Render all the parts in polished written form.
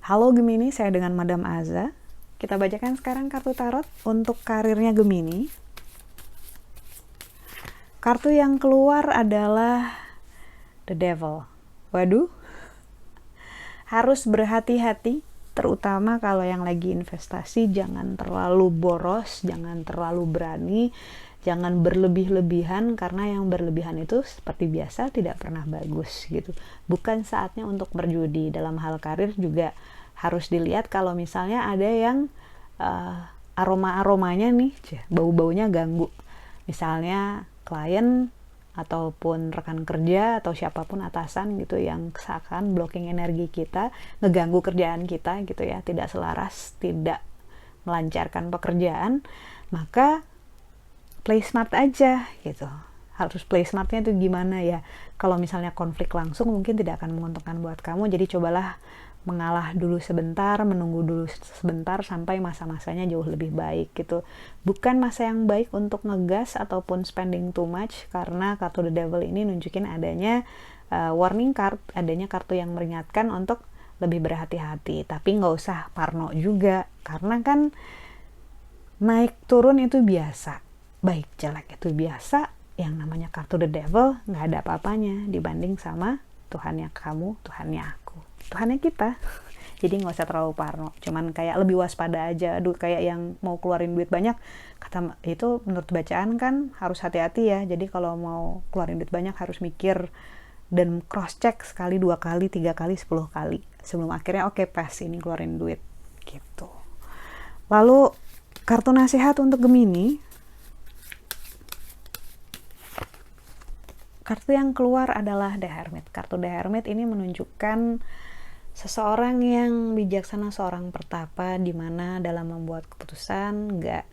Halo Gemini, saya dengan Madam Aza. Kita bacakan sekarang kartu tarot untuk karirnya Gemini. Kartu yang keluar adalah The Devil. Waduh, harus berhati-hati, terutama kalau yang lagi investasi. Jangan terlalu boros, jangan terlalu berani, jangan berlebih-lebihan, karena yang berlebihan itu seperti biasa tidak pernah bagus gitu. Bukan saatnya untuk berjudi. Dalam hal karir juga harus dilihat kalau misalnya ada yang aroma-aromanya nih, bau-baunya ganggu. Misalnya klien ataupun rekan kerja atau siapapun atasan gitu yang seakan blocking energi kita, ngeganggu kerjaan kita gitu ya, tidak selaras, tidak melancarkan pekerjaan, maka play smart aja gitu. Harus play smartnya itu gimana ya? Kalau misalnya konflik langsung mungkin tidak akan menguntungkan buat kamu, jadi cobalah mengalah dulu sebentar, menunggu dulu sebentar sampai masa-masanya jauh lebih baik gitu. Bukan masa yang baik untuk ngegas ataupun spending too much, karena kartu The Devil ini nunjukin adanya warning card, adanya kartu yang meringatkan untuk lebih berhati-hati. Tapi nggak usah parno juga, karena kan naik turun itu biasa, baik jelek itu biasa. Yang namanya kartu The Devil nggak ada apa-apanya dibanding sama Tuhannya kamu, Tuhannya aku, Tuhannya kita. Jadi nggak usah terlalu parno, cuman kayak lebih waspada aja. Aduh, kayak yang mau keluarin duit banyak, kata itu menurut bacaan kan harus hati-hati ya. Jadi kalau mau keluarin duit banyak harus mikir dan cross check sekali, 2 kali, 3 kali, 10 kali sebelum akhirnya oke, pas ini keluarin duit gitu. Lalu kartu nasihat untuk Gemini. Kartu yang keluar adalah The Hermit. Kartu The Hermit ini menunjukkan seseorang yang bijaksana, seorang pertapa, di mana dalam membuat keputusan nggak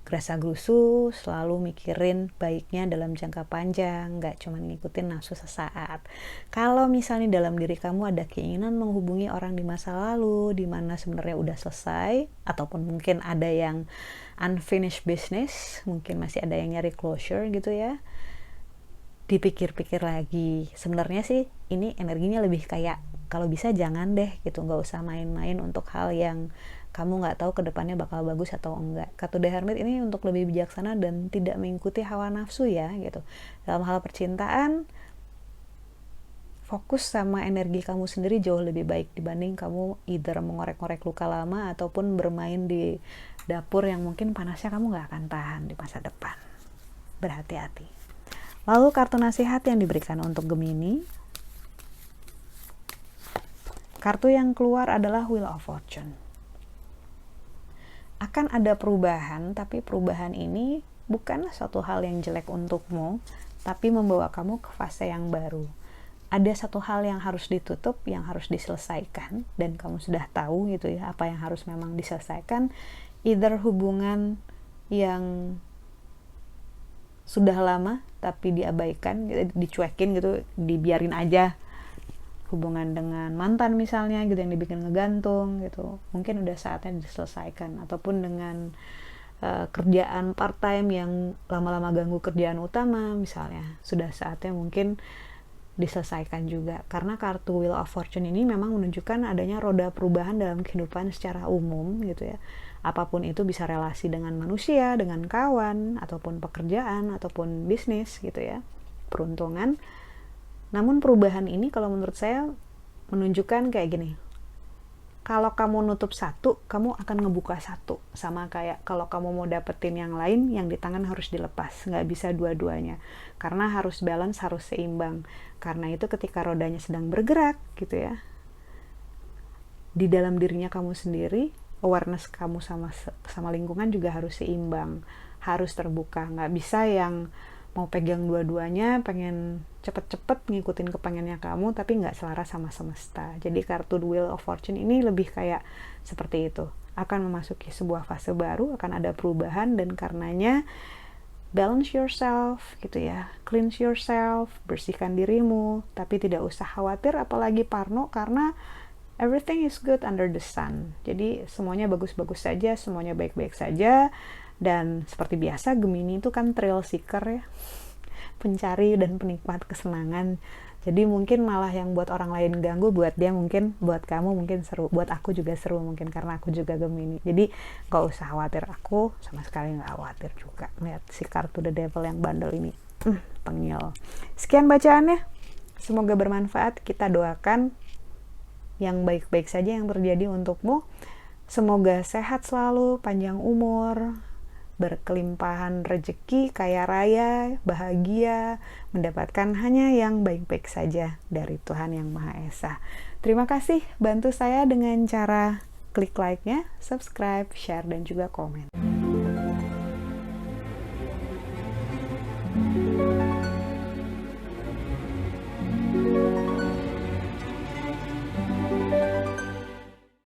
gerasa-gerusu, selalu mikirin baiknya dalam jangka panjang, nggak cuma ngikutin nafsu sesaat. Kalau misalnya dalam diri kamu ada keinginan menghubungi orang di masa lalu, di mana sebenarnya udah selesai, ataupun mungkin ada yang unfinished business, mungkin masih ada yang nyari closure gitu ya, dipikir-pikir lagi. Sebenarnya sih ini energinya lebih kayak kalau bisa jangan deh gitu, nggak usah main-main untuk hal yang kamu nggak tahu kedepannya bakal bagus atau enggak. Kartu The Hermit ini untuk lebih bijaksana dan tidak mengikuti hawa nafsu ya gitu. Dalam hal percintaan, fokus sama energi kamu sendiri jauh lebih baik dibanding kamu either mengorek-ngorek luka lama ataupun bermain di dapur yang mungkin panasnya kamu nggak akan tahan di masa depan. Berhati-hati. Lalu kartu nasihat yang diberikan untuk Gemini. Kartu yang keluar adalah Wheel of Fortune. Akan ada perubahan, tapi perubahan ini bukanlah suatu hal yang jelek untukmu, tapi membawa kamu ke fase yang baru. Ada satu hal yang harus ditutup, yang harus diselesaikan, dan kamu sudah tahu gitu ya, apa yang harus memang diselesaikan. Either hubungan yang sudah lama tapi diabaikan, dicuekin gitu, dibiarin aja. Hubungan dengan mantan misalnya gitu yang dibikin ngegantung gitu, mungkin udah saatnya diselesaikan. Ataupun dengan kerjaan part time yang lama-lama ganggu kerjaan utama misalnya, sudah saatnya mungkin diselesaikan juga. Karena kartu Wheel of Fortune ini memang menunjukkan adanya roda perubahan dalam kehidupan secara umum gitu ya. Apapun itu, bisa relasi dengan manusia, dengan kawan, ataupun pekerjaan, ataupun bisnis gitu ya, peruntungan. Namun perubahan ini kalau menurut saya menunjukkan kayak gini, kalau kamu nutup satu, kamu akan ngebuka satu. Sama kayak kalau kamu mau dapetin yang lain, yang di tangan harus dilepas. Nggak bisa dua-duanya. Karena harus balance, harus seimbang. Karena itu ketika rodanya sedang bergerak gitu ya, di dalam dirinya kamu sendiri, awareness kamu sama lingkungan juga harus seimbang, harus terbuka. Nggak bisa yang mau pegang dua-duanya, pengen cepet-cepet ngikutin kepengennya kamu, tapi nggak selaras sama semesta. Jadi kartu Wheel of Fortune ini lebih kayak seperti itu. Akan memasuki sebuah fase baru, akan ada perubahan, dan karenanya balance yourself gitu ya, cleanse yourself, bersihkan dirimu, tapi tidak usah khawatir apalagi parno, karena everything is good under the sun. Jadi semuanya bagus-bagus saja, semuanya baik-baik saja. Dan seperti biasa, Gemini itu kan thrill seeker ya, pencari dan penikmat kesenangan. Jadi mungkin malah yang buat orang lain ganggu, buat dia mungkin, buat kamu mungkin seru, buat aku juga seru mungkin karena aku juga Gemini. Jadi gak usah khawatir, aku sama sekali gak khawatir juga lihat si kartu The Devil yang bandel ini. Tengil. Sekian bacaannya, semoga bermanfaat. Kita doakan yang baik-baik saja yang terjadi untukmu. Semoga sehat selalu, panjang umur, berkelimpahan rezeki, kaya raya, bahagia, mendapatkan hanya yang baik-baik saja dari Tuhan Yang Maha Esa. Terima kasih, bantu saya dengan cara klik like-nya, subscribe, share, dan juga komen.